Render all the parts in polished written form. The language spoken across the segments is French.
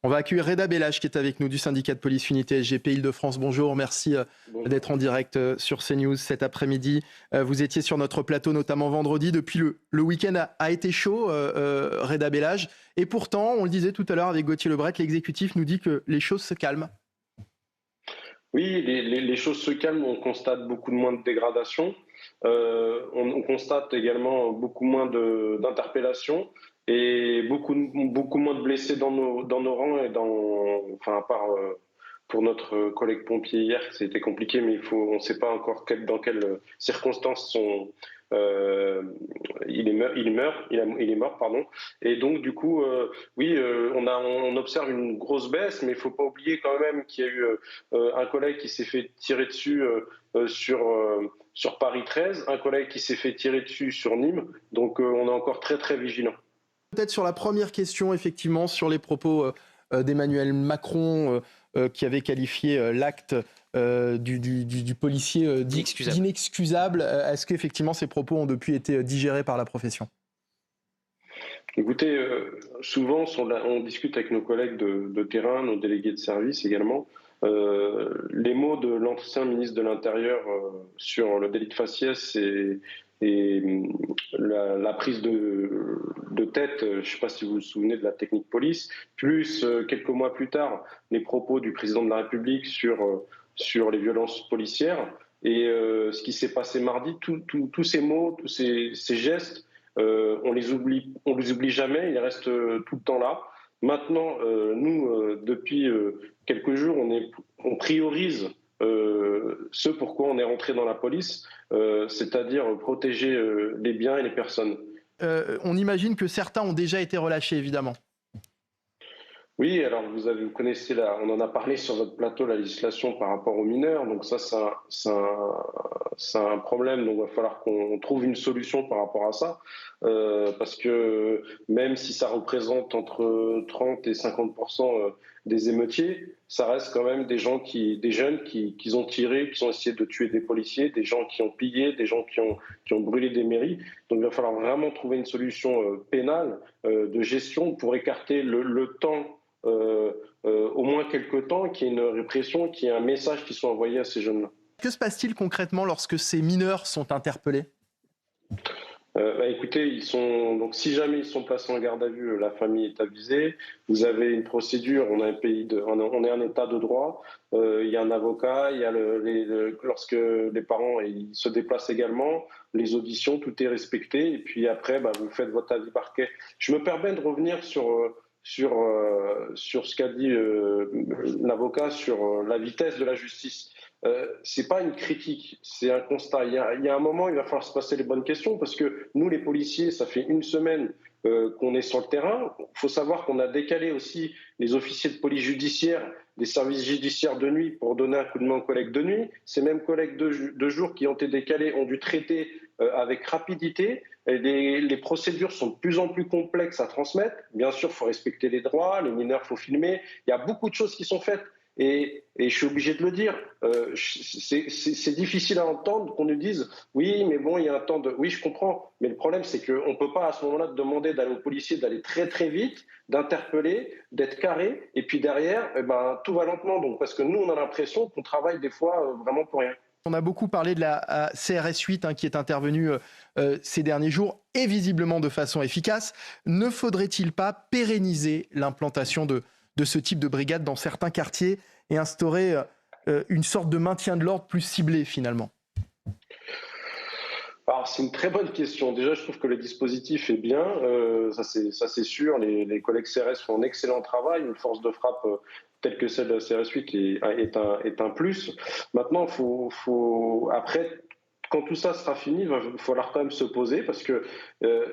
On va accueillir Reda Bellach qui est avec nous du syndicat de police Unité SGP Île-de-France. Bonjour, merci d'être en direct sur CNews cet après-midi. Vous étiez sur notre plateau notamment vendredi. Depuis le week-end a été chaud, Reda Bellach. Et pourtant, on le disait tout à l'heure avec Gauthier Lebret, l'exécutif nous dit que les choses se calment. Oui, les choses se calment, on constate beaucoup moins de dégradation, on constate également beaucoup moins d'interpellations et beaucoup moins de blessés dans nos rangs à part pour notre collègue pompier hier, c'était compliqué, mais on ne sait pas encore dans quelles circonstances il est mort, pardon. Et donc du coup, on observe une grosse baisse, mais il ne faut pas oublier quand même qu'il y a eu un collègue qui s'est fait tirer dessus sur Paris 13, un collègue qui s'est fait tirer dessus sur Nîmes. Donc on est encore très très vigilant. Peut-être sur la première question, effectivement, sur les propos d'Emmanuel Macron qui avait qualifié l'acte du policier d'inexcusable. Est-ce qu'effectivement ces propos ont depuis été digérés par la profession ? Écoutez, souvent on discute avec nos collègues de terrain, nos délégués de service également. Les mots de l'ancien ministre de l'Intérieur sur le délit de faciès et la prise de tête, je ne sais pas si vous vous souvenez de la technique police, plus quelques mois plus tard, les propos du président de la République sur les violences policières et ce qui s'est passé mardi, tous ces mots, tous ces gestes, on les oublie jamais, ils restent tout le temps là. Maintenant, nous, depuis quelques jours, on priorise ce pourquoi on est rentré dans la police, c'est-à-dire protéger les biens et les personnes. On imagine que certains ont déjà été relâchés, évidemment. Oui, alors vous connaissez, on en a parlé sur votre plateau, la législation par rapport aux mineurs. Donc ça, c'est un problème. Donc il va falloir qu'on trouve une solution par rapport à ça. Parce que même si ça représente entre 30 et 50% des émeutiers, ça reste quand même des jeunes qui ont tiré, qui ont essayé de tuer des policiers, des gens qui ont pillé, des gens qui ont brûlé des mairies. Donc il va falloir vraiment trouver une solution pénale de gestion pour écarter le temps. Au moins quelques temps, qu'il y ait une répression, qu'il y ait un message qui soit envoyé à ces jeunes-là. Que se passe-t-il concrètement lorsque ces mineurs sont interpellés ? Écoutez, donc si jamais ils sont placés en garde à vue, la famille est avisée. Vous avez une procédure. On est un État de droit. Il y a un avocat. Il y a lorsque les parents ils se déplacent également, les auditions, tout est respecté. Et puis après, vous faites votre avis parquet. Je me permets de revenir sur ce qu'a dit l'avocat sur la vitesse de la justice. C'est pas une critique, c'est un constat. Il y a un moment, il va falloir se passer les bonnes questions parce que nous, les policiers, ça fait une semaine qu'on est sur le terrain. Il faut savoir qu'on a décalé aussi les officiers de police judiciaire des services judiciaires de nuit pour donner un coup de main aux collègues de nuit. Ces mêmes collègues de jour qui ont été décalés ont dû traiter avec rapidité. Les procédures sont de plus en plus complexes à transmettre. Bien sûr, il faut respecter les droits, les mineurs, il faut filmer. Il y a beaucoup de choses qui sont faites. Et je suis obligé de le dire, c'est difficile à entendre qu'on nous dise « oui, mais bon, il y a un temps de… » Oui, je comprends, mais le problème, c'est qu'on ne peut pas à ce moment-là demander d'aller aux policiers, d'aller très très vite, d'interpeller, d'être carré, et puis derrière, tout va lentement. Donc, parce que nous, on a l'impression qu'on travaille des fois vraiment pour rien. On a beaucoup parlé de la CRS 8 qui est intervenue ces derniers jours et visiblement de façon efficace. Ne faudrait-il pas pérenniser l'implantation de ce type de brigade dans certains quartiers et instaurer une sorte de maintien de l'ordre plus ciblé finalement ? Alors, c'est une très bonne question. Déjà, je trouve que le dispositif est bien, ça c'est sûr. Les collègues CRS font un excellent travail. Une force de frappe telle que celle de la CRS 8 est un plus. Maintenant, après, quand tout ça sera fini, il va falloir quand même se poser parce que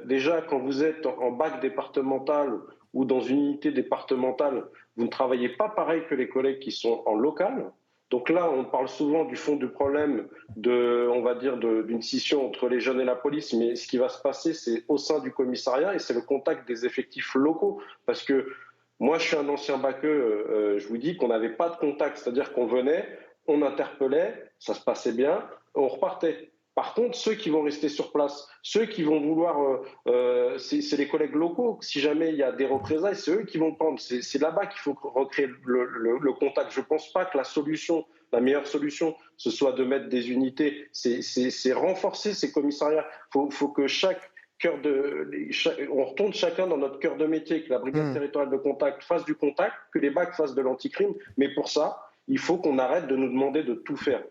déjà, quand vous êtes en bac départemental ou dans une unité départementale, vous ne travaillez pas pareil que les collègues qui sont en local. Donc là, on parle souvent du fond du problème d'une scission entre les jeunes et la police, mais ce qui va se passer, c'est au sein du commissariat et c'est le contact des effectifs locaux. Parce que moi, je suis un ancien baqueux, je vous dis qu'on n'avait pas de contact, c'est-à-dire qu'on venait, on interpellait, ça se passait bien, on repartait. Par contre, ceux qui vont rester sur place, ceux qui vont vouloir, c'est les collègues locaux. Si jamais il y a des représailles, c'est eux qui vont prendre. C'est là-bas qu'il faut recréer le contact. Je ne pense pas que la meilleure solution, ce soit de mettre des unités. C'est renforcer ces commissariats. Faut que on retourne chacun dans notre cœur de métier, que la brigade territoriale de contact fasse du contact, que les BAC fassent de l'anticrime. Mais pour ça, il faut qu'on arrête de nous demander de tout faire.